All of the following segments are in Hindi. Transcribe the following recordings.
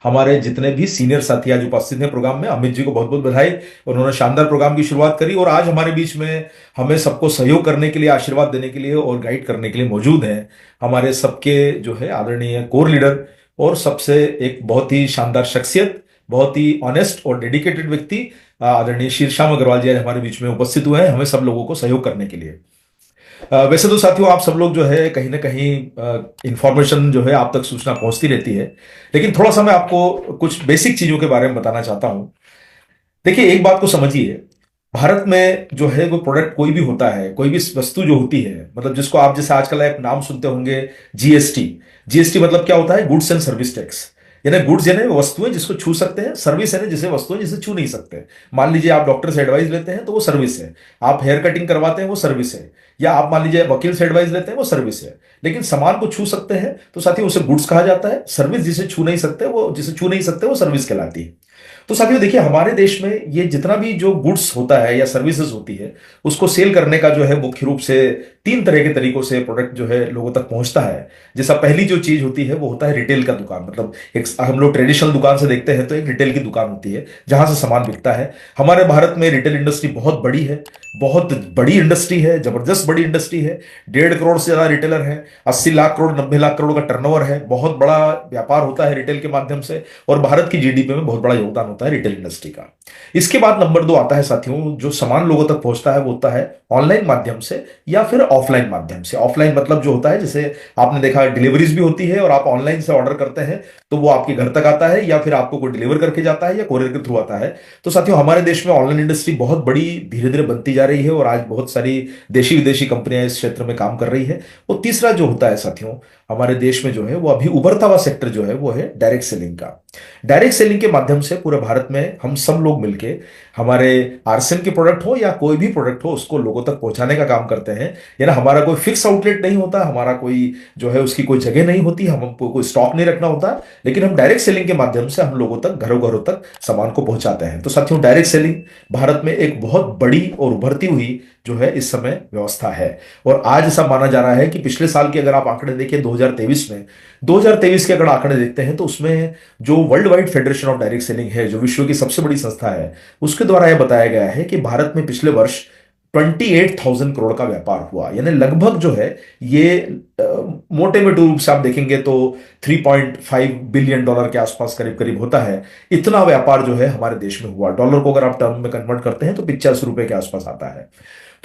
हमारे जितने भी सीनियर साथी आज उपस्थित हैं प्रोग्राम में, अमित जी को बहुत बहुत बधाई। उन्होंने शानदार प्रोग्राम की शुरुआत करी और आज हमारे बीच में हमें सबको सहयोग करने के लिए, आशीर्वाद देने के लिए और गाइड करने के लिए मौजूद हैं हमारे सबके जो है आदरणीय कोर लीडर और सबसे एक बहुत ही शानदार शख्सियत, बहुत ही ऑनेस्ट और डेडिकेटेड व्यक्ति आदरणीय शीरश्याम अग्रवाल जी आज हमारे बीच में उपस्थित हुए हैं हमें सब लोगों को सहयोग करने के लिए। वैसे तो साथियों आप सब लोग जो है कहीं ना कहीं इंफॉर्मेशन जो है आप तक सूचना पहुंचती रहती है, लेकिन थोड़ा सा मैं आपको कुछ बेसिक चीजों के बारे में बताना चाहता हूं। देखिए, एक बात को समझिए, भारत में जो है वो प्रोडक्ट कोई भी होता है, कोई भी वस्तु जो होती है, मतलब जिसको आप जैसे आजकल एक नाम सुनते होंगे जीएसटी। जीएसटी मतलब क्या होता है? Goods and service tax. यानी गुड्स यानी वस्तुएं जिसको छू सकते हैं, सर्विस यानी जिसे वस्तुएं जिसे छू नहीं सकते। मान लीजिए आप डॉक्टर से एडवाइस लेते हैं तो वो सर्विस है, आप हेयर कटिंग करवाते हैं वो सर्विस है, या आप मान लीजिए वकील से एडवाइस लेते हैं वो सर्विस है। लेकिन सामान को छू सकते हैं तो साथियों उसे गुड्स कहा जाता है, सर्विस जिसे छू नहीं सकते वो सर्विस कहलाती है। तो साथियों देखिए, हमारे देश में ये जितना भी जो गुड्स होता है या सर्विसेज होती है, उसको सेल करने का जो है मुख्य रूप से तीन तरह के तरीकों से प्रोडक्ट जो है लोगों तक पहुंचता है। जैसा पहली जो चीज होती है वो होता है रिटेल का दुकान, मतलब एक हम लोग ट्रेडिशनल दुकान से देखते हैं तो एक रिटेल की दुकान होती है जहां से सामान बिकता है। हमारे भारत में रिटेल इंडस्ट्री बहुत बड़ी है, बहुत बड़ी इंडस्ट्री है, जबरदस्त बड़ी इंडस्ट्री है। 1.5 करोड़ से ज्यादा रिटेलर हैं, 80 लाख करोड़ 90 लाख करोड़ का टर्नओवर है, बहुत बड़ा व्यापार होता है रिटेल के माध्यम से, और भारत की जीडीपी में बहुत बड़ा योगदान होता है रिटेल इंडस्ट्री का। इसके बाद नंबर 2 आता है साथियों, जो सामान लोगों तक पहुंचता है वो होता है ऑनलाइन माध्यम से या फिर ऑफलाइन माध्यम से। ऑफलाइन मतलब जो होता है, जैसे आपने देखा डिलीवरीज भी होती है और आप ऑनलाइन से ऑर्डर करते हैं तो वो आपके घर तक आता है, या फिर आपको कोई डिलीवर करके जाता है या कोरियर के थ्रू आता है। तो साथियों हमारे देश में ऑनलाइन इंडस्ट्री बहुत बड़ी धीरे धीरे बनती जा रही है और आज बहुत सारी देशी विदेशी कंपनियां इस क्षेत्र में काम कर रही है। और तीसरा जो होता है साथियों हमारे देश में जो है वो अभी उभरता हुआ सेक्टर जो है वो है डायरेक्ट सेलिंग का। डायरेक्ट सेलिंग के माध्यम से पूरे भारत में हम सब लोग मिलके हमारे आरसीएम के प्रोडक्ट हो या कोई भी प्रोडक्ट हो उसको लोगों तक पहुंचाने का काम करते हैं। यानी हमारा कोई फिक्स आउटलेट नहीं होता, हमारा कोई जो है उसकी कोई जगह नहीं होती, हमको कोई स्टॉक नहीं रखना होता, लेकिन हम डायरेक्ट सेलिंग के माध्यम से हम लोगों तक घरों घरों तक सामान को पहुंचाते हैं। तो साथियों डायरेक्ट सेलिंग भारत में एक बहुत बड़ी और उभरती हुई जो है इस समय व्यवस्था है। और आज ऐसा माना जा रहा है कि पिछले साल के अगर आप आंकड़े देखें 2023 में, 2023 के अगर आंकड़े देखते हैं तो उसमें जो world wide federation of direct selling है, जो विश्व की सबसे बड़ी संस्था है, उसके द्वारा यह बताया गया है कि भारत में पिछले वर्ष 28,000 करोड़ का व्यापार हुआ। यानी लगभग जो है ये मोटे में रूप से आप देखेंगे तो 3.5 बिलियन डॉलर के आसपास करीब करीब होता है। इतना व्यापार जो है हमारे देश में हुआ। डॉलर को अगर आप टर्म में कन्वर्ट करते हैं तो 85 रुपए के आसपास आता है।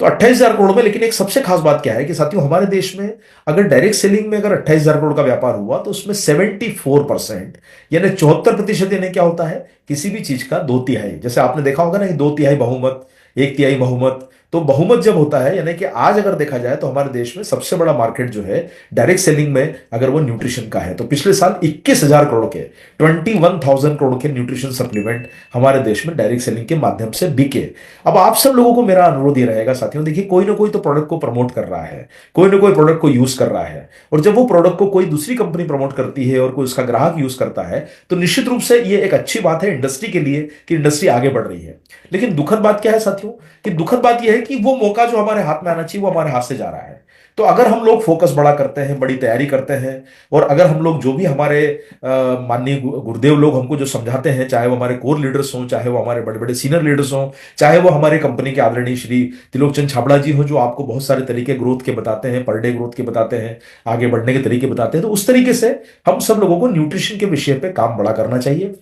तो 28,000 करोड़ में, लेकिन एक सबसे खास बात क्या है कि साथियों हमारे देश में अगर डायरेक्ट सेलिंग में अगर 28,000 करोड़ का व्यापार हुआ तो उसमें 74% यानी 74%, यानी क्या होता है किसी भी चीज का 2/3। जैसे आपने देखा होगा ना कि 2/3 बहुमत, 1/3 बहुमत। तो बहुमत जब होता है यानी कि आज अगर देखा जाए तो हमारे देश में सबसे बड़ा मार्केट जो है डायरेक्ट सेलिंग में अगर वो न्यूट्रिशन का है, तो पिछले साल 21,000 करोड़ के 21,000 करोड़ के न्यूट्रिशन सप्लीमेंट हमारे देश में डायरेक्ट सेलिंग के माध्यम से बिके। अब आप सब लोगों को मेरा अनुरोध ये रहेगा साथियों, देखिए कोई ना कोई तो प्रोडक्ट को प्रमोट कर रहा है, कोई ना कोई प्रोडक्ट को यूज कर रहा है, और जब वो प्रोडक्ट को कोई दूसरी कंपनी प्रमोट करती है और कोई उसका ग्राहक यूज करता है तो निश्चित रूप से ये एक अच्छी बात है इंडस्ट्री के लिए कि इंडस्ट्री आगे बढ़ रही है। लेकिन दुखद बात क्या है साथियों, कि दुखद बात यह है कि वो मौका जो हमारे हाथ में आना चाहिए वो हमारे हाथ से जा रहा है। तो अगर हम लोग फोकस बड़ा करते हैं, बड़ी तैयारी करते हैं, और अगर हम लोग जो भी हमारे माननीय गुरुदेव लोग हमको जो समझाते हैं, चाहे वो हमारे कोर लीडर्स हों, चाहे वो हमारे बड़े बड़े सीनियर लीडर्स हों, चाहे वो हमारे कंपनी के आदरणीय श्री त्रिलोकचंद छाबड़ा जी हो, जो आपको बहुत सारे तरीके ग्रोथ के बताते हैं, पर डे ग्रोथ के बताते हैं, आगे बढ़ने के तरीके बताते हैं, तो उस तरीके से हम सब लोगों को न्यूट्रिशन के विषय पे काम बड़ा करना चाहिए।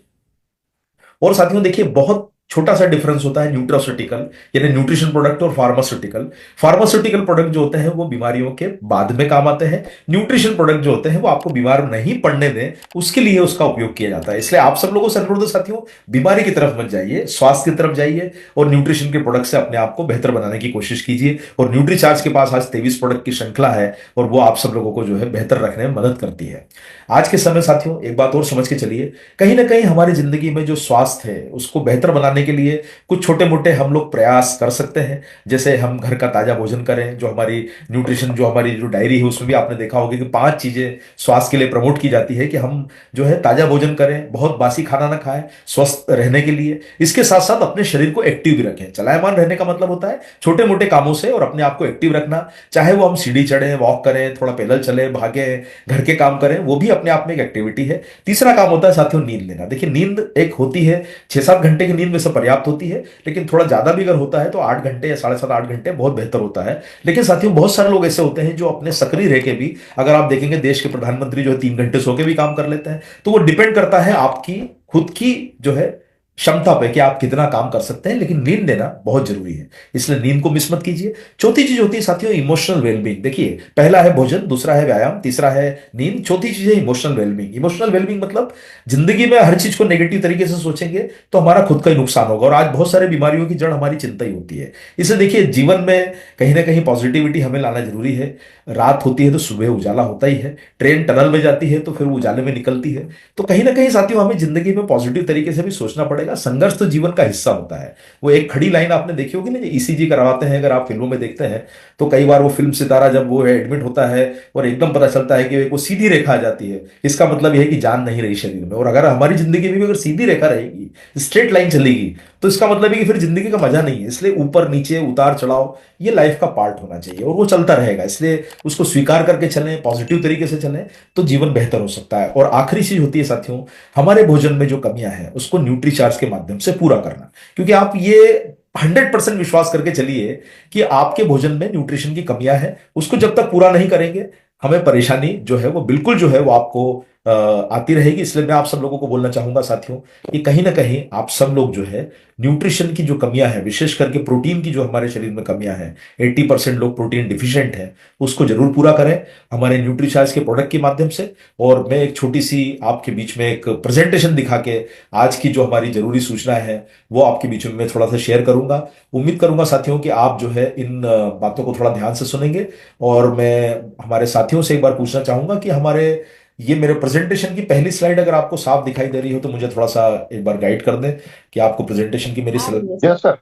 और साथियों देखिए, बहुत छोटा सा डिफरेंस होता है न्यूट्रास्यूटिकल यानी न्यूट्रिशन प्रोडक्ट और फार्मास्यूटिकल। फार्मास्यूटिकल प्रोडक्ट जो होते हैं वो बीमारियों के बाद में काम आते हैं, न्यूट्रिशन प्रोडक्ट जो होते हैं वो आपको बीमार नहीं पड़ने दें उसके लिए उसका उपयोग किया जाता है। इसलिए आप सब लोगों से अनुरोध है साथियों, बीमारी की तरफ मत जाइए, स्वास्थ्य की तरफ जाइए और न्यूट्रिशन के प्रोडक्ट से अपने आप को बेहतर बनाने की कोशिश कीजिए। और न्यूट्रीचार्ज के पास आज 23 प्रोडक्ट की श्रृंखला है और वो आप सब लोगों को जो है बेहतर रखने में मदद करती है। आज के समय साथियों एक बात और समझ के चलिए, कहीं ना कहीं हमारी जिंदगी में जो स्वास्थ्य है उसको बेहतर बनाने बढ़ाने के लिए कुछ छोटे मोटे हम लोग प्रयास कर सकते हैं। जैसे हम घर का ताजा भोजन करें, जो हमारी न्यूट्रिशन, जो हमारी जो डायरी है उसमें भी आपने देखा होगा कि 5 चीजें स्वास्थ्य के लिए प्रमोट की जाती है कि हम जो है ताजा भोजन करें, बहुत बासी खाना ना खाएं स्वस्थ रहने के लिए। इसके साथ साथ अपने शरीर को एक्टिव भी रखें। चलायमान रहने का मतलब होता है छोटे मोटे कामों से और अपने आप को एक्टिव रखना, चाहे वो हम सीढ़ी चढ़े, वॉक करें, थोड़ा पैदल चले, भागे, घर के काम करें, वो भी अपने आप में एक एक्टिविटी है। तीसरा काम होता है साथियों नींद लेना। देखिए नींद एक होती है 6-7 घंटे की नींद में से पर्याप्त होती है, लेकिन थोड़ा ज्यादा भी अगर होता है तो 8 घंटे या 7.5-8 घंटे बहुत बेहतर होता है। लेकिन साथियों बहुत सारे लोग ऐसे होते हैं जो अपने सक्रिय रह के भी, अगर आप देखेंगे देश के प्रधानमंत्री जो है 3 घंटे सो के भी काम कर लेते हैं। तो वो डिपेंड करता है आपकी खुद की जो है क्षमता पे कि आप कितना काम कर सकते हैं, लेकिन नींद लेना बहुत जरूरी है, इसलिए नींद को मिस मत कीजिए। चौथी चीज होती है साथियों इमोशनल वेलबींग। देखिए पहला है भोजन, दूसरा है व्यायाम, तीसरा है नींद, चौथी चीज है इमोशनल वेलबींग। इमोशनल वेलबींग मतलब जिंदगी में हर चीज को नेगेटिव तरीके से सोचेंगे तो हमारा खुद का ही नुकसान होगा, और आज बहुत सारे बीमारियों की जड़ हमारी चिंता ही होती है। इसलिए देखिए जीवन में कहीं ना कहीं पॉजिटिविटी हमें लाना जरूरी है। रात होती है तो सुबह उजाला होता ही है, ट्रेन टनल में जाती है तो फिर वो उजाले में निकलती है। तो कहीं ना कहीं साथियों हमें जिंदगी में पॉजिटिव तरीके से भी सोचना पड़ेगा। संघर्ष तो जीवन का हिस्सा होता है। वो एक खड़ी लाइन आपने देखी होगी ना, ईसीजी करवाते हैं अगर आप फिल्मों में देखते हैं तो कई बार वो फिल्म सितारा जब वो एडमिट होता है और एकदम पता चलता है कि वो सीधी रेखा आ जाती है, इसका मतलब यह है कि जान नहीं रही शरीर में। और अगर हमारी जिंदगी में भी अगर सीधी रेखा रहेगी, स्ट्रेट लाइन चलेगी, तो इसका मतलब है कि फिर जिंदगी का मजा नहीं है। इसलिए ऊपर नीचे उतार चढ़ाव ये लाइफ का पार्ट होना चाहिए और वो चलता रहेगा। इसलिए उसको स्वीकार करके चलें, पॉजिटिव तरीके से चलें तो जीवन बेहतर हो सकता है। और आखिरी चीज होती है साथियों हमारे भोजन में जो कमियां हैं उसको न्यूट्रीचार्ज के माध्यम से पूरा करना। क्योंकि आप ये 100% विश्वास करके चलिए कि आपके भोजन में न्यूट्रिशन की कमियां हैं, उसको जब तक पूरा नहीं करेंगे हमें परेशानी जो है वो बिल्कुल जो है वो आपको आती रहेगी। इसलिए मैं आप सब लोगों को बोलना चाहूंगा साथियों कि कहीं ना कहीं आप सब लोग जो है न्यूट्रिशन की जो कमियां हैं, विशेष करके प्रोटीन की जो हमारे शरीर में कमियां हैं, 80% लोग प्रोटीन डिफिशिएंट हैं, उसको जरूर पूरा करें हमारे न्यूट्रीचार्ज के प्रोडक्ट के माध्यम से। और मैं एक छोटी सी आपके बीच में एक प्रेजेंटेशन दिखा के आज की जो हमारी जरूरी सूचना है वो आपके बीच में मैं थोड़ा सा शेयर करूंगा। उम्मीद करूंगा साथियों कि आप जो है इन बातों को थोड़ा ध्यान से सुनेंगे। और मैं हमारे साथियों से एक बार पूछना चाहूंगा कि हमारे ये मेरे प्रेजेंटेशन की पहली स्लाइड अगर आपको साफ दिखाई दे रही हो तो मुझे थोड़ा सा एक बार गाइड कर दें कि आपको प्रेजेंटेशन की मेरी slide. Yes sir.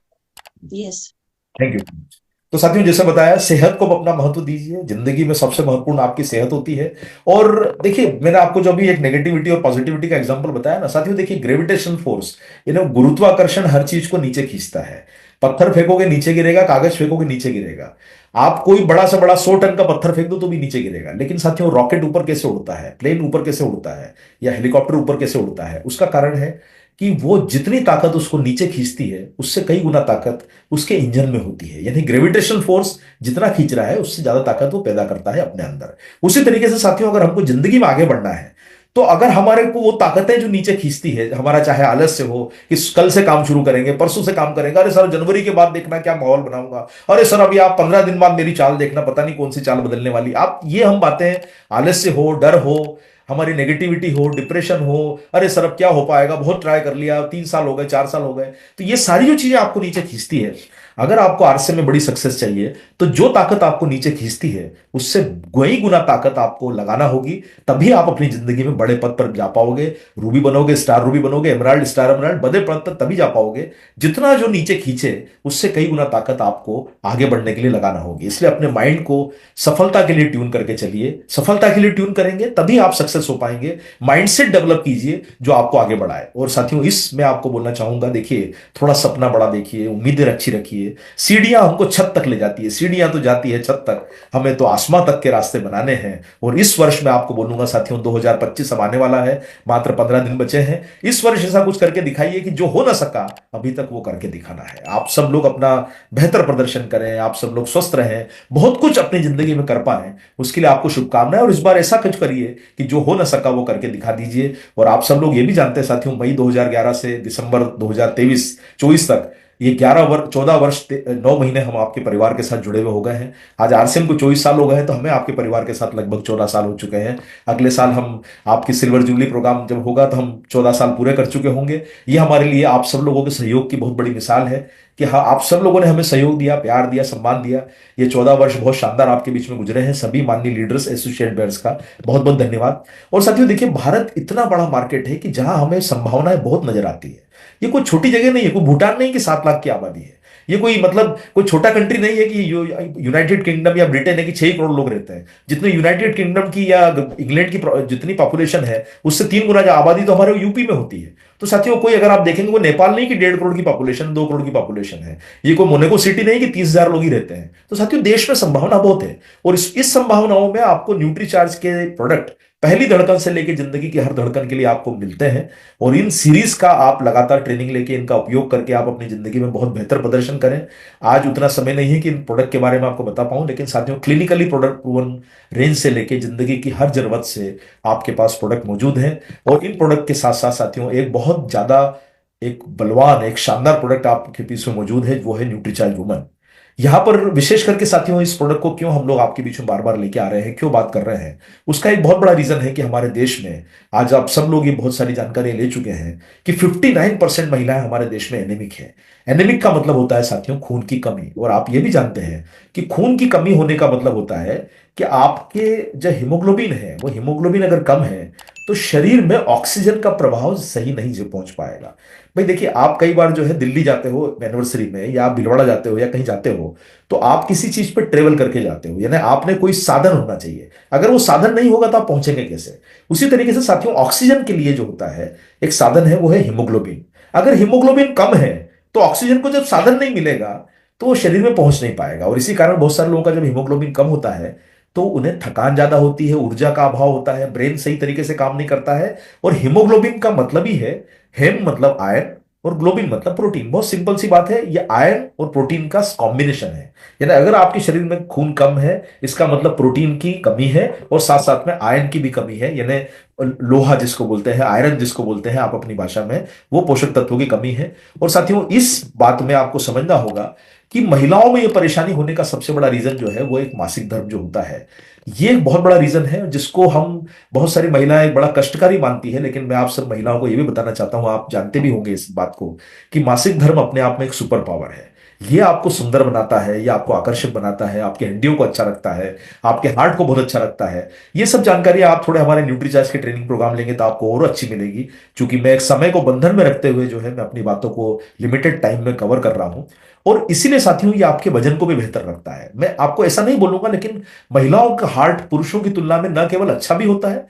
Yes. Thank you. तो साथियों जैसे बताया, सेहत को अपना महत्व दीजिए। जिंदगी में सबसे महत्वपूर्ण आपकी सेहत होती है। और देखिए मैंने आपको जो भी एक नेगेटिविटी और पॉजिटिविटी का एग्जांपल बताया ना साथियों, देखिए ग्रेविटेशन फोर्स गुरुत्वाकर्षण हर चीज को नीचे खींचता है। पत्थर फेंकोगे नीचे गिरेगा, कागज फेंकोगे नीचे गिरेगा, आप कोई बड़ा से बड़ा 100 टन का पत्थर फेंक दो तो भी नीचे गिरेगा। लेकिन साथियों रॉकेट ऊपर कैसे उड़ता है, प्लेन ऊपर कैसे उड़ता है, या हेलीकॉप्टर ऊपर कैसे उड़ता है? उसका कारण है कि वो जितनी ताकत उसको नीचे खींचती है उससे कई गुना ताकत उसके इंजन में होती है। यानी ग्रेविटेशनल फोर्स जितना खींच रहा है उससे ज्यादा ताकत वो पैदा करता है अपने अंदर। उसी तरीके से साथियों अगर हमको जिंदगी में आगे बढ़ना है तो अगर हमारे को वो ताकतें जो नीचे खींचती है, हमारा चाहे आलस्य हो कि कल से काम शुरू करेंगे, परसों से काम करेंगे, अरे सर जनवरी के बाद देखना क्या माहौल बनाऊंगा, अरे सर अभी आप 15 दिन बाद मेरी चाल देखना, पता नहीं कौन सी चाल बदलने वाली। आप ये हम बातें, आलस्य हो, डर हो, हमारी नेगेटिविटी हो, डिप्रेशन हो, अरे सर अब क्या हो पाएगा, बहुत ट्राई कर लिया, 3 साल हो गए, 4 साल हो गए, तो ये सारी जो चीजें आपको नीचे खींचती है, अगर आपको आरसे में बड़ी सक्सेस चाहिए तो जो ताकत आपको नीचे खींचती है उससे कई गुना ताकत आपको लगाना होगी, तभी आप अपनी जिंदगी में बड़े पद पर जा पाओगे। रूबी बनोगे, स्टार रूबी बनोगे, एमराल्ड, स्टार एमराल्ड, बड़े पद पर तभी जा पाओगे जितना जो नीचे खींचे उससे कई गुना ताकत आपको आगे बढ़ने के लिए लगाना होगी। इसलिए अपने माइंड को सफलता के लिए ट्यून करके चलिए। सफलता के लिए ट्यून करेंगे तभी आप सक्सेस हो पाएंगे। माइंडसेट डेवलप कीजिए जो आपको आगे बढ़ाए। और साथियों इस मैं आपको बोलना चाहूंगा, देखिए थोड़ा सपना बड़ा देखिए, उम्मीदें अच्छी रखिए। सीढ़ियां हमको छत तक ले जाती है, सीढ़ियां तो जाती है छत तक, हमें तो आसमां तक के रास्ते बनाने हैं। और इस वर्ष मैं आपको बोलूंगा साथियों 2025 अब आने वाला है, मात्र 15 दिन बचे हैं। इस वर्ष ऐसा कुछ करके दिखाइए कि जो हो ना सका अभी तक वो करके दिखाना है। आप सब लोग अपना बेहतर प्रदर्शन करें, आप सब लोग स्वस्थ रहें, बहुत कुछ अपनी जिंदगी में कर पाए, उसके लिए आपको शुभकामनाएं। और इस बार ऐसा कुछ करिए कि जो हो ना सका वो करके दिखा दीजिए। और आप सब लोग ये भी जानते हैं साथियों, मई 2011 से दिसंबर 2023-24 तक ये 14 वर्ष 9 महीने हम आपके परिवार के साथ जुड़े हुए हो गए हैं। आज आरसीएम को 24 साल हो गए हैं, तो हमें आपके परिवार के साथ लगभग 14 साल हो चुके हैं। अगले साल हम आपकी सिल्वर जुबली प्रोग्राम जब होगा तो हम 14 साल पूरे कर चुके होंगे। ये हमारे लिए आप सब लोगों के सहयोग की बहुत बड़ी मिसाल है कि हाँ, आप सब लोगों ने हमें सहयोग दिया, प्यार दिया, सम्मान दिया। ये 14 वर्ष बहुत शानदार आपके बीच में गुजरे हैं। सभी माननीय लीडर्स, एसोसिएट बेयर्स का बहुत बहुत धन्यवाद। और साथियों देखिए, भारत इतना बड़ा मार्केट है कि जहां हमें संभावनाएं बहुत नजर आती है। ये कोई छोटी जगह नहीं है, कोई भूटान नहीं कि 7 लाख की आबादी है। ये कोई मतलब कोई छोटा कंट्री नहीं है कि यूनाइटेड किंगडम या ब्रिटेन है कि 6 करोड़ लोग रहते हैं। जितने यूनाइटेड किंगडम की या इंग्लैंड की जितनी पॉपुलेशन है, उससे 3 गुना आबादी तो हमारे यूपी में होती है। तो साथियों, कोई अगर आप देखेंगे, वो नेपाल नहीं कि 1.5 करोड़ की पॉपुलेशन, 2 करोड़ की पॉपुलेशन है। ये कोई मोनाको सिटी नहीं कि 30,000 लोग ही रहते हैं। तो साथियों, देश में संभावना बहुत है। और इस संभावनाओं में आपको न्यूट्रीचार्ज के प्रोडक्ट पहली धड़कन से लेकर जिंदगी की हर धड़कन के लिए आपको मिलते हैं। और इन सीरीज का आप लगातार ट्रेनिंग लेके, इनका उपयोग करके आप अपनी जिंदगी में बहुत बेहतर प्रदर्शन करें। आज उतना समय नहीं है कि इन प्रोडक्ट के बारे में आपको बता पाऊं, लेकिन साथियों, क्लिनिकली प्रोडक्ट प्रूवन रेंज से लेके जिंदगी की हर जरूरत से आपके पास प्रोडक्ट मौजूद हैं। और इन प्रोडक्ट के साथ साथ साथियों, एक बहुत ज्यादा, एक बलवान, एक शानदार प्रोडक्ट आपके पीछे मौजूद है, वो है न्यूट्रीचार्ज वुमन। यहां पर विशेष करके साथियों, इस प्रोडक्ट को क्यों हम लोग आपके बीच में बार बार लेके आ रहे हैं, क्यों बात कर रहे हैं, उसका एक बहुत बड़ा रीजन है कि हमारे देश में आज आप सब लोग ये बहुत सारी जानकारी ले चुके हैं कि 59% महिलाएं हमारे देश में एनीमिक है। एनीमिक का मतलब होता है साथियों खून की कमी। और आप ये भी जानते हैं कि खून की कमी होने का मतलब होता है कि आपके जो हीमोग्लोबिन है, वो हीमोग्लोबिन अगर कम है तो शरीर में ऑक्सीजन का प्रभाव सही नहीं जो पहुंच पाएगा। भाई देखिए, आप कई बार जो है दिल्ली जाते हो एनिवर्सरी में, या आप भीलवाड़ा जाते हो या कहीं जाते हो, तो आप किसी चीज पर ट्रेवल करके जाते हो, यानी आपने कोई साधन होना चाहिए। अगर वो साधन नहीं होगा तो आप पहुंचेंगे कैसे? उसी तरीके से साथियों, ऑक्सीजन के लिए जो होता है एक साधन है, वो है हीमोग्लोबिन। अगर हीमोग्लोबिन कम है तो ऑक्सीजन को जब साधन नहीं मिलेगा तो वो शरीर में पहुंच नहीं पाएगा। और इसी कारण बहुत सारे लोगों का जब हीमोग्लोबिन कम होता है तो उन्हें थकान ज्यादा होती है, ऊर्जा का अभाव होता है, ब्रेन सही तरीके से काम नहीं करता है। और हीमोग्लोबिन का मतलब ही है, हेम मतलब आयरन और ग्लोबिन मतलब प्रोटीन। बहुत सिंपल सी बात है, ये आयरन और प्रोटीन का कॉम्बिनेशन है। यानी अगर आपके शरीर में खून कम है, इसका मतलब प्रोटीन की कमी है और साथ साथ में आयरन की भी कमी है। यानी लोहा जिसको बोलते हैं, आयरन जिसको बोलते हैं आप अपनी भाषा में, वो पोषक तत्वों की कमी है। और साथियों, इस बात में आपको समझना होगा कि महिलाओं में ये परेशानी होने का सबसे बड़ा रीजन जो है, वो एक मासिक धर्म जो होता है। ये एक बहुत बड़ा रीजन है जिसको हम, बहुत सारी महिलाएं बड़ा कष्टकारी मानती है। लेकिन मैं आप सब महिलाओं को यह भी बताना चाहता हूं, आप जानते भी होंगे इस बात को, कि मासिक धर्म अपने आप में एक सुपर पावर है। ये आपको सुंदर बनाता है, ये आपको आकर्षक बनाता है, आपके हड्डियों को अच्छा रखता है, आपके हार्ट को बहुत अच्छा रखता है। ये सब जानकारी आप थोड़े हमारे न्यूट्रीचार्ज के ट्रेनिंग प्रोग्राम लेंगे तो आपको और अच्छी मिलेगी। क्योंकि मैं एक समय को बंधन में रखते हुए जो है, मैं अपनी बातों को लिमिटेड टाइम में कवर कर रहा हूं। और इसीलिए साथियों, ये आपके वजन को भी बेहतर रखता है। मैं आपको ऐसा नहीं बोलूंगा, लेकिन महिलाओं का हार्ट पुरुषों की तुलना में न केवल अच्छा भी होता है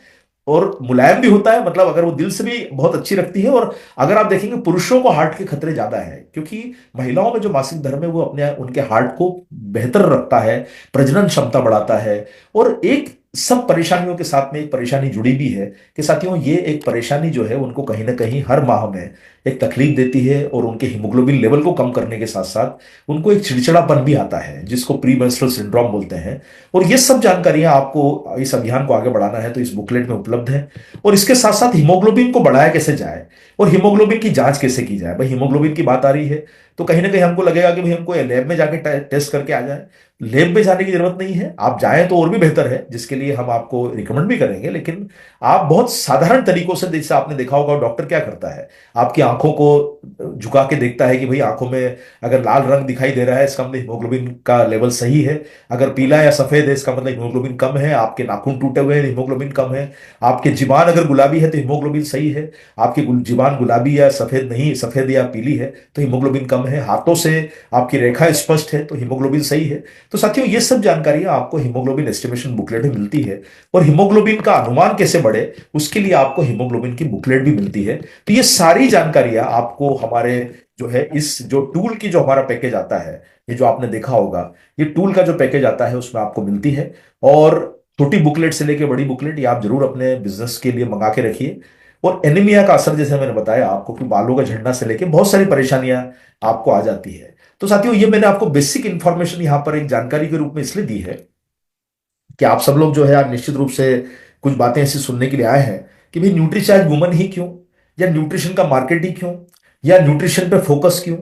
और मुलायम भी होता है, मतलब अगर वो दिल से भी बहुत अच्छी रखती है। और अगर आप देखेंगे, पुरुषों को हार्ट के खतरे ज्यादा है, क्योंकि महिलाओं में जो मासिक धर्म है वो अपने उनके हार्ट को बेहतर रखता है, प्रजनन क्षमता बढ़ाता है। और एक सब परेशानियों के साथ में एक परेशानी जुड़ी भी है कि साथियों, ये एक परेशानी जो है उनको कहीं ना कहीं हर माह में एक तकलीफ देती है। और उनके हीमोग्लोबिन लेवल को कम करने के साथ साथ उनको एक चिड़चिड़ापन भी आता है, जिसको प्री मेंस्ट्रुअल सिंड्रोम बोलते हैं। और ये सब जानकारियां आपको, इस अभियान को आगे बढ़ाना है तो इस बुकलेट में उपलब्ध है। और इसके साथ साथ हीमोग्लोबिन को बढ़ाया कैसे जाए और हीमोग्लोबिन की जांच कैसे की जाए। भाई हीमोग्लोबिन की बात आ रही है तो कहीं ना कहीं हमको लगेगा कि भाई हमको लैब में जाके टेस्ट करके आ जाए। लैब में जाने की जरूरत नहीं है, आप जाएं तो और भी बेहतर है, जिसके लिए हम आपको रिकमेंड भी करेंगे। लेकिन आप बहुत साधारण तरीकों से, जैसे आपने देखा होगा डॉक्टर क्या करता है, आपकी आंखों को झुका के देखता है कि भाई आंखों में अगर लाल रंग दिखाई दे रहा है, इसका मतलब हीमोग्लोबिन का लेवल सही है। अगर पीला या सफेद है, इसका मतलब हीमोग्लोबिन कम है। आपके नाखून टूटे हुए हैं, हीमोग्लोबिन कम है। आपके जीवान अगर गुलाबी है तो हीमोग्लोबिन सही है। आपकी जीवान गुलाबी या सफेद नहीं, सफेद या पीली है तो हीमोग्लोबिन कम है। हाथों से आपकी रेखा स्पष्ट है तो हीमोग्लोबिन सही है। तो साथियों, ये सब जानकारियां आपको हीमोग्लोबिन एस्टिमेशन बुकलेट में मिलती है। और हीमोग्लोबिन का अनुमान कैसे बढ़े, उसके लिए आपको हीमोग्लोबिन की बुकलेट भी मिलती है। तो ये सारी जानकारियां आपको हमारे जो है, इस जो टूल की जो हमारा पैकेज आता है, ये जो आपने देखा होगा, ये टूल का जो पैकेज आता है उसमें आपको मिलती है। और छोटी बुकलेट से लेके बड़ी बुकलेट ये आप जरूर अपने बिजनेस के लिए मंगा के रखिए। और एनीमिया का असर, जैसे मैंने बताया आपको, कि बालों का झड़ना से लेके बहुत सारी परेशानियां आपको आ जाती है। तो साथियों, ये मैंने आपको बेसिक इंफॉर्मेशन यहां पर एक जानकारी के रूप में इसलिए दी है कि आप सब लोग जो है, आप निश्चित रूप से कुछ बातें ऐसी सुनने के लिए आए हैं कि भाई न्यूट्रीचार्ज वुमन ही क्यों, या न्यूट्रिशन का मार्केट ही क्यों, या न्यूट्रिशन पे फोकस क्यों,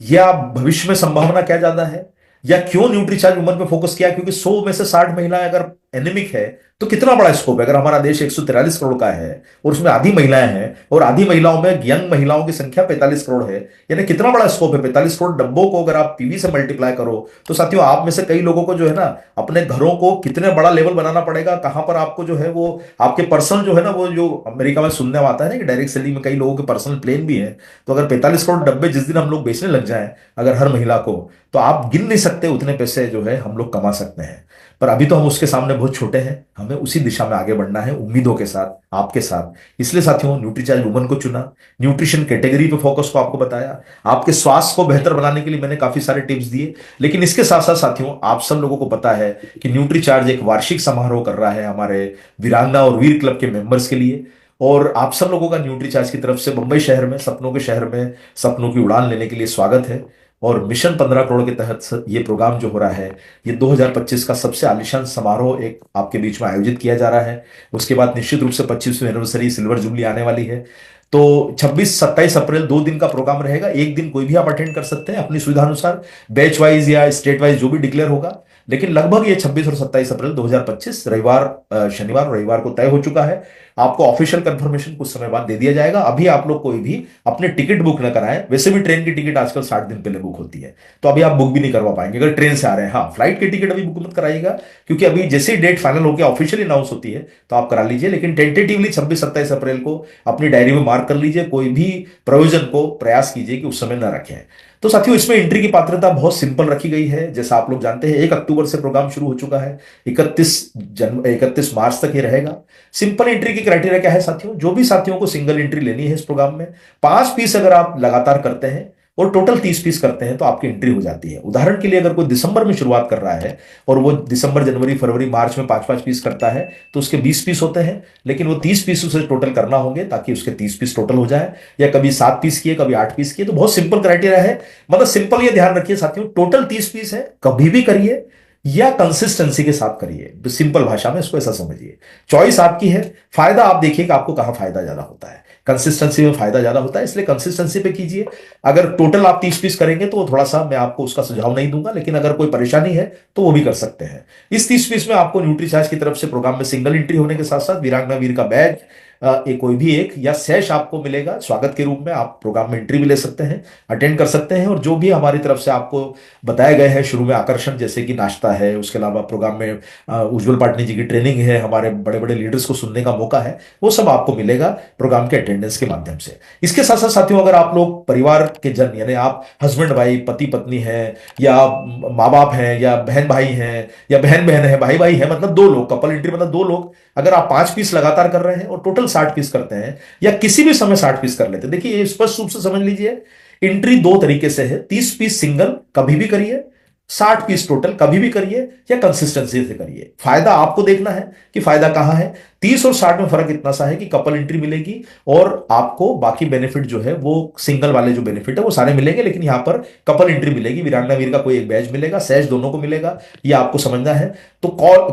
या भविष्य में संभावना क्या ज्यादा है, या क्यों न्यूट्रीचार्ज वुमन पे फोकस किया। क्योंकि 100 में से 60 महिलाएं अगर एनिमिक है तो कितना बड़ा स्कोप है। अगर हमारा देश 143 करोड़ का है और उसमें आधी महिलाएं हैं और आधी महिलाओं में यंग महिलाओं की संख्या 45 करोड़ है, यानी कितना बड़ा स्कोप है। 45 करोड़ डब्बों को अगर आप पीवी से मल्टीप्लाई करो तो साथियों आप में से कई लोगों को जो है ना अपने घरों को कितने बड़ा लेवल बनाना पड़ेगा, कहां पर आपको जो है वो आपके पर्सनल जो है ना, वो जो अमेरिका में सुनने में आता है ना कि डायरेक्ट सेलिंग में कई लोगों के पर्सनल प्लेन भी है। तो अगर 45 करोड़ डब्बे जिस दिन हम लोग बेचने लग जाएं अगर हर महिला को, तो आप गिन नहीं सकते उतने पैसे जो है हम लोग कमा सकते हैं। पर अभी तो हम उसके सामने बहुत छोटे हैं, हमें उसी दिशा में आगे बढ़ना है उम्मीदों के साथ, आपके साथ। इसलिए साथियों न्यूट्रीचार्ज वुमन को चुना, न्यूट्रिशन कैटेगरी पे फोकस को आपको बताया, आपके स्वास्थ्य को बेहतर बनाने के लिए मैंने काफी सारे टिप्स दिए। लेकिन इसके साथ साथ साथियों आप सब लोगों को पता है कि न्यूट्रीचार्ज एक वार्षिक समारोह कर रहा है हमारे वीरांगना और वीर क्लब के मेंबर्स के लिए। और आप सब लोगों का न्यूट्रीचार्ज की तरफ से मुंबई शहर में, सपनों के शहर में सपनों की उड़ान लेने के लिए स्वागत है। और मिशन 15 करोड़ के तहत ये प्रोग्राम जो हो रहा है, ये 2025 का सबसे आलीशान समारोह एक आपके बीच में आयोजित किया जा रहा है। उसके बाद निश्चित रूप से 25वीं एनिवर्सरी सिल्वर जुबली आने वाली है। तो 26-27 अप्रैल 2 दिन का प्रोग्राम रहेगा। एक दिन कोई भी आप अटेंड कर सकते हैं अपनी सुविधा अनुसार, बैच वाइज या स्टेट वाइज जो भी डिक्लेयर होगा। लेकिन लगभग ये 26 और 27 अप्रैल 2025 रविवार, शनिवार और रविवार को तय हो चुका है। आपको ऑफिशियल कंफर्मेशन कुछ समय बाद दे दिया जाएगा। अभी आप लोग कोई भी अपने टिकट बुक न कराएं। वैसे भी ट्रेन की टिकट आजकल 60 दिन पहले बुक होती है, तो अभी आप बुक भी नहीं करवा पाएंगे अगर ट्रेन से आ रहे हैं। हाँ, फ्लाइट की टिकट अभी बुक मत कराइएगा, क्योंकि अभी जैसे ही डेट फाइनल होकर ऑफिशियली अनाउंस होती है तो आप करा लीजिए। लेकिन टेंटेटिवली 26-27 अप्रैल को अपनी डायरी में मार्क कर लीजिए। कोई भी प्रयोजन को प्रयास कीजिए कि उस समय न रखें। तो साथियों इसमें एंट्री की पात्रता बहुत सिंपल रखी गई है। जैसा आप लोग जानते हैं 1 अक्टूबर से प्रोग्राम शुरू हो चुका है, 31 मार्च तक ये रहेगा। सिंपल एंट्री की क्राइटेरिया क्या है साथियों? जो भी साथियों को सिंगल एंट्री लेनी है इस प्रोग्राम में, 5 पीस अगर आप लगातार करते हैं और टोटल 30 पीस करते हैं तो आपकी एंट्री हो जाती है। उदाहरण के लिए अगर कोई दिसंबर में शुरुआत कर रहा है और वो दिसंबर, जनवरी, फरवरी, मार्च में 5-5 पीस करता है तो उसके 20 पीस होते हैं, लेकिन वो 30 पीस उसे टोटल करना होंगे ताकि उसके 30 पीस टोटल हो जाए। या कभी 7 पीस किए, कभी 8 पीस किए, तो बहुत सिंपल क्राइटेरिया है। मतलब सिंपल, ये ध्यान रखिए साथियों, टोटल 30 पीस है, कभी भी करिए या कंसिस्टेंसी के साथ करिए। तो सिंपल भाषा में इसको ऐसा समझिए, चॉइस आपकी है। फायदा आप देखिए कि आपको कहां फायदा ज्यादा होता है। कंसिस्टेंसी में फायदा ज्यादा होता है, इसलिए कंसिस्टेंसी पे कीजिए। अगर टोटल आप 30 पीस करेंगे तो थोड़ा सा मैं आपको उसका सुझाव नहीं दूंगा, लेकिन अगर कोई परेशानी है तो वो भी कर सकते हैं। इस 30 पीस में आपको न्यूट्रीचार्ज की तरफ से प्रोग्राम में सिंगल एंट्री होने के साथ साथ वीरांगना वीर का बैग, एक कोई भी एक या सैश आपको मिलेगा स्वागत के रूप में। आप प्रोग्राम में एंट्री भी ले सकते हैं, अटेंड कर सकते हैं। और जो भी हमारी तरफ से आपको बताए गए हैं शुरू में आकर्षण, जैसे कि नाश्ता है, उसके अलावा प्रोग्राम में उज्जवल पाटनी जी की ट्रेनिंग है, हमारे बड़े बड़े लीडर्स को सुनने का मौका है, वो सब आपको मिलेगा प्रोग्राम के अटेंडेंस के माध्यम से। इसके साथ साथ साथियों अगर आप लोग परिवार के जन, यानी आप हस्बैंड वाइफ, पति पत्नी है, या माँ बाप हैं, या बहन भाई हैं, या बहन बहन है, भाई भाई है, मतलब 2 लोग, कपल एंट्री मतलब 2 लोग, अगर आप 5 पीस लगातार कर रहे हैं और टोटल 60 पीस करते हैं या किसी भी समय 60 पीस कर लेते हैं, देखिए ये स्पष्ट रूप से समझ लीजिए, एंट्री 2 तरीके से है। 30 पीस सिंगल कभी भी करिए, 60 पीस टोटल कभी भी करिए, या कंसिस्टेंसी से करिए। फायदा आपको देखना है कि फायदा कहां है। 30 और 60 में फर्क इतना सा है कि कपल एंट्री मिलेगी और आपको बाकी बेनिफिट जो है वो सिंगल वाले जो बेनिफिट है वो सारे मिलेंगे, लेकिन यहां पर कपल एंट्री मिलेगी। वीरांगना वीर का कोई एक बैच मिलेगा, सैश दोनों को मिलेगा, ये आपको समझना है। तो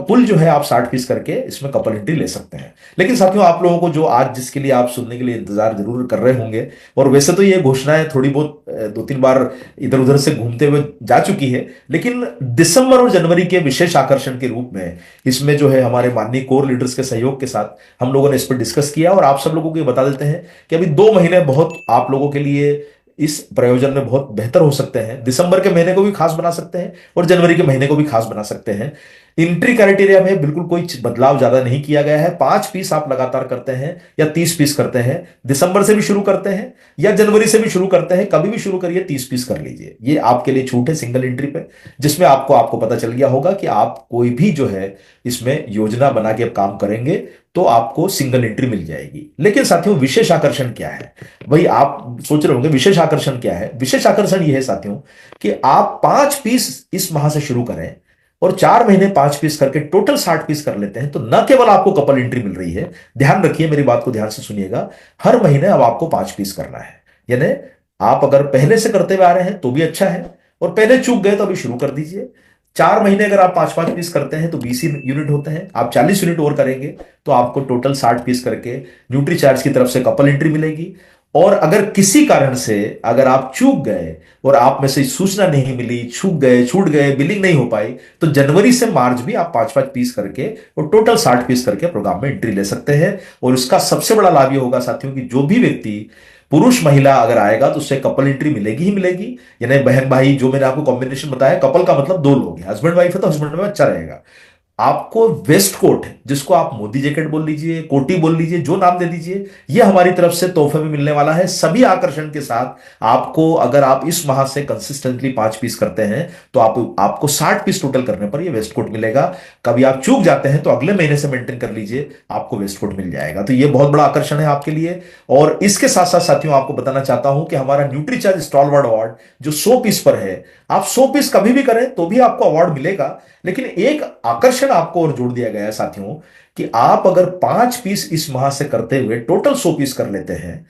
कुल जो है आप 60 पीस करके इसमें कपल एंट्री ले सकते हैं। लेकिन साथियों आप लोगों को जो आज जिसके लिए आप सुनने के लिए इंतजार जरूर कर रहे होंगे, और वैसे तो ये घोषणाएं थोड़ी बहुत 2-3 बार इधर उधर से घूमते हुए जा चुकी है, लेकिन दिसंबर और जनवरी के विशेष आकर्षण के रूप में इसमें जो है हमारे माननीय कोर लीडर्स के सहयोग के साथ हम लोगों ने इस पर डिस्कस किया। और आप सब लोगों को ये बता देते हैं कि अभी 2 महीने बहुत आप लोगों के लिए इस प्रयोजन में बहुत बेहतर हो सकते हैं। दिसंबर के महीने को भी खास बना सकते हैं और जनवरी के महीने को भी खास बना सकते हैं। एंट्री क्राइटेरिया में बिल्कुल कोई बदलाव ज्यादा नहीं किया गया है। 5 पीस आप लगातार करते हैं या 30 पीस करते हैं, दिसंबर से भी शुरू करते हैं या जनवरी से भी शुरू करते हैं, कभी भी शुरू करिए, 30 पीस कर लीजिए। ये आपके लिए छूट है सिंगल एंट्री पे, जिसमें आपको पता चल गया होगा कि आप कोई भी जो है इसमें योजना बना के अब काम करेंगे तो आपको सिंगल एंट्री मिल जाएगी। लेकिन साथियों विशेष आकर्षण क्या है? भाई आप सोच रहे होंगे विशेष आकर्षण क्या है? विशेष आकर्षण यह है साथियों कि आप 5 पीस इस माह से शुरू करें और 4 महीने 5 पीस करके टोटल 60 पीस कर लेते हैं, तो न केवल आपको कपल एंट्री मिल रही है, ध्यान रखिए मेरी बात को ध्यान से सुनिएगा, हर महीने अब आपको 5 पीस करना है। यानी आप अगर पहले से करते हुए आ रहे हैं तो भी अच्छा है, और पहले चूक गए तो अभी शुरू कर दीजिए। 4 महीने अगर आप 5-5 पीस करते हैं तो 20 यूनिट होते हैं। आप 40 यूनिट और करेंगे तो आपको टोटल 60 पीस करके न्यूट्रीचार्ज की तरफ से कपल एंट्री मिलेगी। और अगर किसी कारण से अगर आप चूक गए और आप में से सूचना नहीं मिली, चूक गए, छूट गए, बिलिंग नहीं हो पाई, तो जनवरी से मार्च भी आप 5-5 पीस करके और टोटल 60 पीस करके प्रोग्राम में एंट्री ले सकते हैं। और इसका सबसे बड़ा लाभ ये होगा साथियों कि जो भी व्यक्ति पुरुष महिला अगर आएगा तो उससे कपल एंट्री मिलेगी ही मिलेगी। यानी बहन भाई, जो मैंने आपको कॉम्बिनेशन बताया, कपल का मतलब दो लोग हैं, हस्बैंड वाइफ है तो हस्बैंड में अच्छा रहेगा। आपको वेस्ट कोट, जिसको आप मोदी जैकेट बोल लीजिए, कोटी बोल लीजिए, जो नाम दे दीजिए, ये हमारी तरफ से तोहफे में मिलने वाला है सभी आकर्षण के साथ आपको। अगर आप इस माह से कंसिस्टेंटली 5 पीस करते हैं तो आपको 60 पीस टोटल करने पर ये वेस्ट कोट मिलेगा। कभी आप चूक जाते हैं तो अगले महीने से मेंटेन कर लीजिए, आपको वेस्ट कोट मिल जाएगा। तो ये बहुत बड़ा आकर्षण है आपके लिए। और इसके साथ साथ साथियों आपको बताना चाहता हूं कि हमारा न्यूट्रीचार्ज स्टॉलवर्ड अवार्ड जो 100 पीस पर है, आप 100 पीस कभी भी करें तो भी आपको अवार्ड मिलेगा। लेकिन एक आकर्षण आपको और जोड़ दिया गया है साथियों कि आप अगर 5 पीस इस माह से करते हुए टोटल 100 पीस कर लेते हैं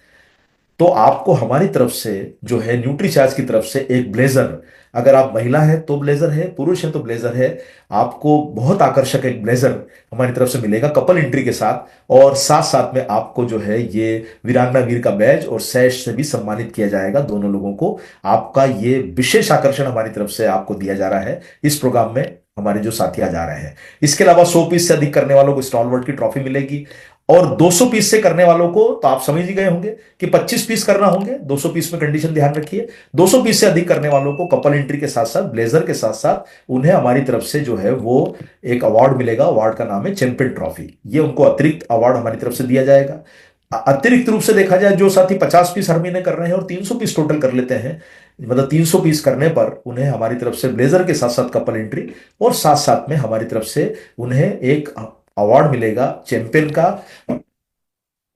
तो आपको हमारी तरफ से जो है न्यूट्रीचार्ज की तरफ से एक ब्लेजर, अगर आप महिला है तो ब्लेजर है, पुरुष है तो ब्लेजर है, आपको बहुत आकर्षक एक ब्लेजर हमारी तरफ से मिलेगा कपल एंट्री के साथ। और साथ साथ में आपको जो है ये वीरांगना वीर का बैज और सैश से भी सम्मानित किया जाएगा, दोनों लोगों को। आपका ये विशेष आकर्षण हमारी तरफ से आपको दिया जा रहा है इस प्रोग्राम में, हमारे जो साथी आ जा रहे हैं। इसके अलावा 100 पीस से अधिक करने वालों को स्टॉलवर्ड की ट्रॉफी मिलेगी। और 200 पीस से करने वालों को तो आप समझ ही गए होंगे कि 25 पीस करना होंगे। 200 पीस में कंडीशन ध्यान रखिए। 200 पीस से अधिक करने वालों को कपल एंट्री के साथ साथ ब्लेजर के साथ साथ उन्हें हमारी तरफ से जो है वो एक अवार्ड मिलेगा। अवार्ड का नाम है चैंपियन ट्रॉफी। ये उनको अतिरिक्त अवार्ड हमारी तरफ से दिया जाएगा। अतिरिक्त रूप से देखा जाए, जो साथी 50 पीस हर महीने कर रहे हैं और 300 पीस टोटल कर लेते हैं, मतलब 300 पीस करने पर उन्हें हमारी तरफ से ब्लेजर के साथ साथ कपल एंट्री और साथ साथ में हमारी तरफ से उन्हें एक अवार्ड मिलेगा चैंपियन का,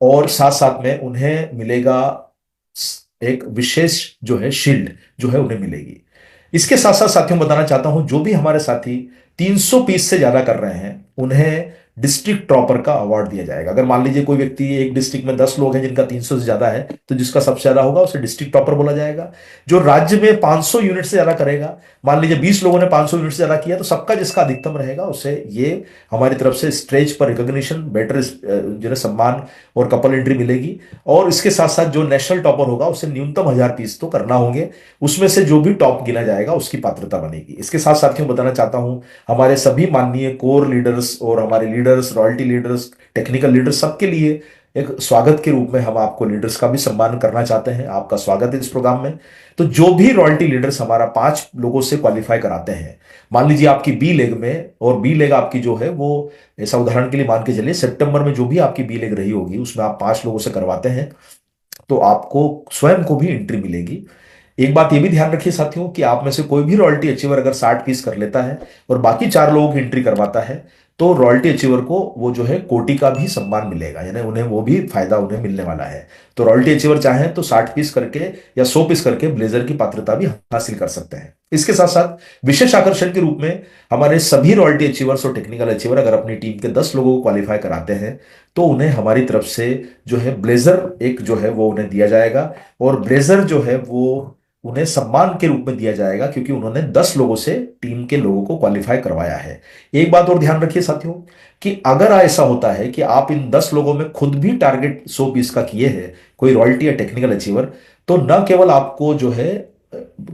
और साथ साथ में उन्हें मिलेगा एक विशेष जो है शील्ड जो है उन्हें मिलेगी। इसके साथ साथ साथियों बताना चाहता हूं, जो भी हमारे साथी 300 पीस से ज्यादा कर रहे हैं उन्हें डिस्ट्रिक्ट टॉपर का अवार्ड दिया जाएगा। अगर मान लीजिए कोई व्यक्ति, एक डिस्ट्रिक्ट में 10 लोग हैं जिनका 300 से ज्यादा है, तो जिसका सबसे ज्यादा होगा उसे डिस्ट्रिक्ट टॉपर बोला जाएगा। जो राज्य में 500 यूनिट से ज्यादा करेगा, मान लीजिए 20 लोगों ने 500 यूनिट से ज्यादा किया, तो सबका जिसका अधिकतम रहेगा उसे ये हमारी तरफ से स्टेज पर रिकॉग्निशन, बेटर जो है सम्मान और कपल एंट्री मिलेगी। और इसके साथ साथ जो नेशनल टॉपर होगा उसे न्यूनतम 1000 पीस तो करना होंगे, उसमें से जो भी टॉप गिना जाएगा उसकी पात्रता बनेगी। इसके साथ साथियों बताना चाहता हूं, हमारे सभी माननीय कोर लीडर्स और हमारे leaders, royalty leaders, technical leaders, सबके लिए एक स्वागत के रूप में हम आपको लीडर्स का भी सम्मान करना चाहते हैं। आपका स्वागत है इस प्रोग्राम में। तो जो भी रॉयल्टी लीडर्स हमारा 5 लोगों से क्वालिफाई कराते हैं, मान लीजिए आपकी बी लेग में, और बी लेग आपकी जो है वो, ऐसा उदाहरण के लिए मान के चलिए सितंबर में जो भी आपकी बी लेग रही होगी उसमें आप 5 लोगों से करवाते हैं तो आपको स्वयं को भी एंट्री मिलेगी। एक बात ये भी ध्यान रखिए साथियों कि आप में से कोई भी रॉयल्टी अचीवर अगर 60 पीस कर लेता है और बाकी 4 लोगों की एंट्री करवाता है, तो रॉयल्टी अचीवर को वो जो है कोटि का भी सम्मान मिलेगा, यानी उन्हें वो भी फायदा उन्हें मिलने वाला है। तो रॉयल्टी अचीवर चाहें तो 60 पीस करके या 100 पीस करके ब्लेजर की पात्रता भी हासिल कर सकते हैं। इसके साथ साथ विशेष आकर्षण के रूप में हमारे सभी रॉयल्टी अचीवर्स और टेक्निकल अचीवर अगर अपनी टीम के 10 लोगों को क्वालिफाई कराते हैं तो उन्हें हमारी तरफ से जो है ब्लेजर एक जो है वो उन्हें दिया जाएगा। और ब्लेजर जो है वो उन्हें सम्मान के रूप में दिया जाएगा क्योंकि उन्होंने 10 लोगों से टीम के लोगों को क्वालिफाई करवाया है। एक बात और ध्यान रखिए साथियों कि अगर ऐसा होता है कि आप इन 10 लोगों में खुद भी टारगेट 100 पीस का किए हैं, कोई रॉयल्टी या टेक्निकल अचीवर, तो न केवल आपको जो है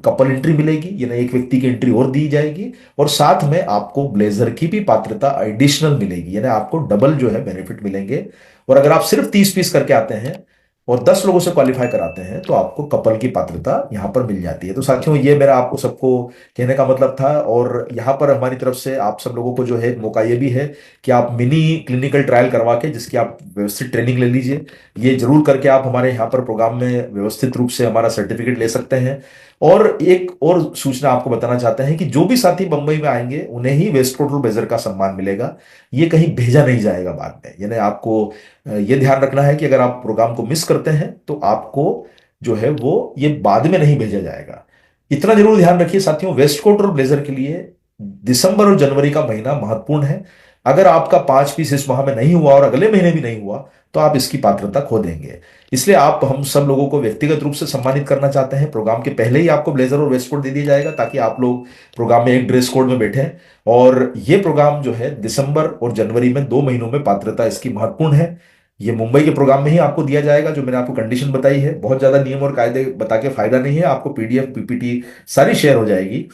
कपल एंट्री मिलेगी, यानी एक व्यक्ति की एंट्री और दी जाएगी, और साथ में आपको ब्लेजर की भी पात्रता एडिशनल मिलेगी, यानी आपको डबल जो है बेनिफिट मिलेंगे। और अगर आप सिर्फ 30 पीस करके आते हैं और 10 लोगों से क्वालिफाई कराते हैं तो आपको कपल की पात्रता यहां पर मिल जाती है। तो साथियों ये मेरा आपको सबको कहने का मतलब था। और यहां पर हमारी तरफ से आप सब लोगों को जो है मौका ये भी है कि आप मिनी क्लिनिकल ट्रायल करवा के, जिसकी आप व्यवस्थित ट्रेनिंग ले लीजिए। ये जरूर करके आप हमारे यहाँ पर प्रोग्राम में व्यवस्थित रूप से हमारा सर्टिफिकेट ले सकते हैं। और एक और सूचना आपको बताना चाहते हैं कि जो भी साथी बंबई में आएंगे उन्हें ही वेस्ट कोट और ब्लेजर का सम्मान मिलेगा, ये कहीं भेजा नहीं जाएगा बाद में। यानी आपको ये ध्यान रखना है कि अगर आप प्रोग्राम को मिस करते हैं तो आपको जो है वो ये बाद में नहीं भेजा जाएगा। इतना जरूर ध्यान रखिए साथियों, वेस्ट कोट और ब्लेजर के लिए दिसंबर और जनवरी का महीना महत्वपूर्ण है। अगर आपका 5 पीस इस माह में नहीं हुआ और अगले महीने भी नहीं हुआ तो आप इसकी पात्रता खो देंगे। इसलिए आप हम सब लोगों को व्यक्तिगत रूप से सम्मानित करना चाहते हैं। प्रोग्राम के पहले ही आपको ब्लेजर और वेस्ट कोट दे दिया जाएगा ताकि आप लोग प्रोग्राम में एक ड्रेस कोड में बैठे। और ये प्रोग्राम जो है दिसंबर और जनवरी में 2 महीनों में पात्रता इसकी महत्वपूर्ण है। ये मुंबई के प्रोग्राम में ही आपको दिया जाएगा, जो मैंने आपको कंडीशन बताई है। बहुत ज्यादा नियम और कायदे बता के फायदा नहीं है, आपको पीडीएफ पीपीटी सारी शेयर हो जाएगी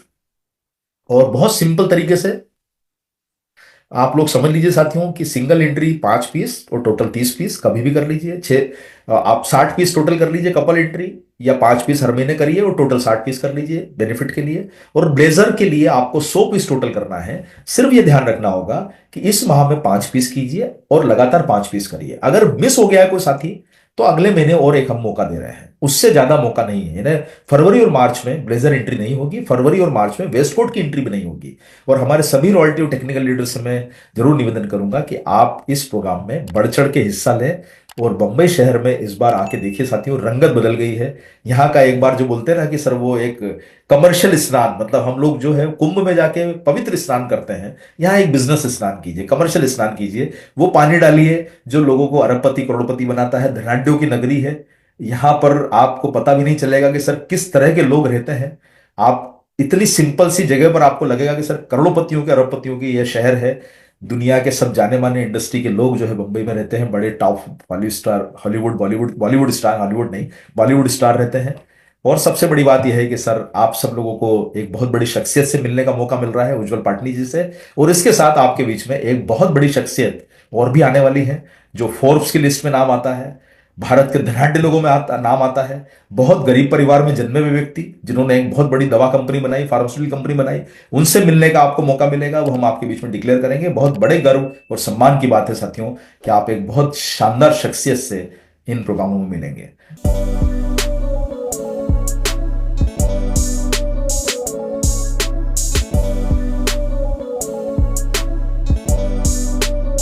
और बहुत सिंपल तरीके से आप लोग समझ लीजिए साथियों कि सिंगल एंट्री 5 पीस और टोटल 30 पीस कभी भी कर लीजिए। आप 60 पीस टोटल कर लीजिए कपल एंट्री, या 5 पीस हर महीने करिए और टोटल 60 पीस कर लीजिए बेनिफिट के लिए। और ब्लेजर के लिए आपको 100 पीस टोटल करना है। सिर्फ ये ध्यान रखना होगा कि इस माह में 5 पीस कीजिए और लगातार 5 पीस करिए। अगर मिस हो गया है कोई साथी तो अगले महीने और एक हम मौका दे रहे हैं, उससे ज्यादा मौका नहीं है। यानी फरवरी और मार्च में ब्लेजर एंट्री नहीं होगी, फरवरी और मार्च में वेस्टकोट की एंट्री भी नहीं होगी। और हमारे सभी रॉयल्टी और टेक्निकल लीडर्स से मैं जरूर निवेदन करूंगा कि आप इस प्रोग्राम में बढ़ चढ़ के हिस्सा लें और बंबई शहर में इस बार आके देखिए साथियों, रंगत बदल गई है यहाँ का। एक बार जो बोलते हैं ना कि सर वो एक कमर्शियल स्नान, मतलब हम लोग जो है कुंभ में जाके पवित्र स्नान करते हैं, यहाँ एक बिजनेस स्नान कीजिए, कमर्शियल स्नान कीजिए। वो पानी डालिए जो लोगों को अरबपति करोड़पति बनाता है। धनाढ्यों की नगरी है यहाँ पर, आपको पता भी नहीं चलेगा कि सर किस तरह के लोग रहते हैं। आप इतनी सिंपल सी जगह पर आपको लगेगा कि सर करोड़पतियों के अरबपतियों की यह शहर है। दुनिया के सब जाने माने इंडस्ट्री के लोग जो है मुंबई में रहते हैं, बड़े top Bollywood star, Hollywood Bollywood Bollywood star, Hollywood नहीं बॉलीवुड स्टार रहते हैं। और सबसे बड़ी बात यह है कि सर आप सब लोगों को एक बहुत बड़ी शख्सियत से मिलने का मौका मिल रहा है, उज्जवल पाटनी जी से। और इसके साथ आपके बीच में एक बहुत बड़ी शख्सियत और भी आने वाली है, जो फोर्ब्स की लिस्ट में नाम आता है, भारत के धनाढ्य लोगों में नाम आता है। बहुत गरीब परिवार में जन्मे हुए व्यक्ति जिन्होंने एक बहुत बड़ी दवा कंपनी बनाई, फार्मास्यूटिकल कंपनी बनाई, उनसे मिलने का आपको मौका मिलेगा। वो हम आपके बीच में डिक्लेयर करेंगे। बहुत बड़े गर्व और सम्मान की बात है साथियों कि आप एक बहुत शानदार शख्सियत से इन प्रोग्रामों में मिलेंगे।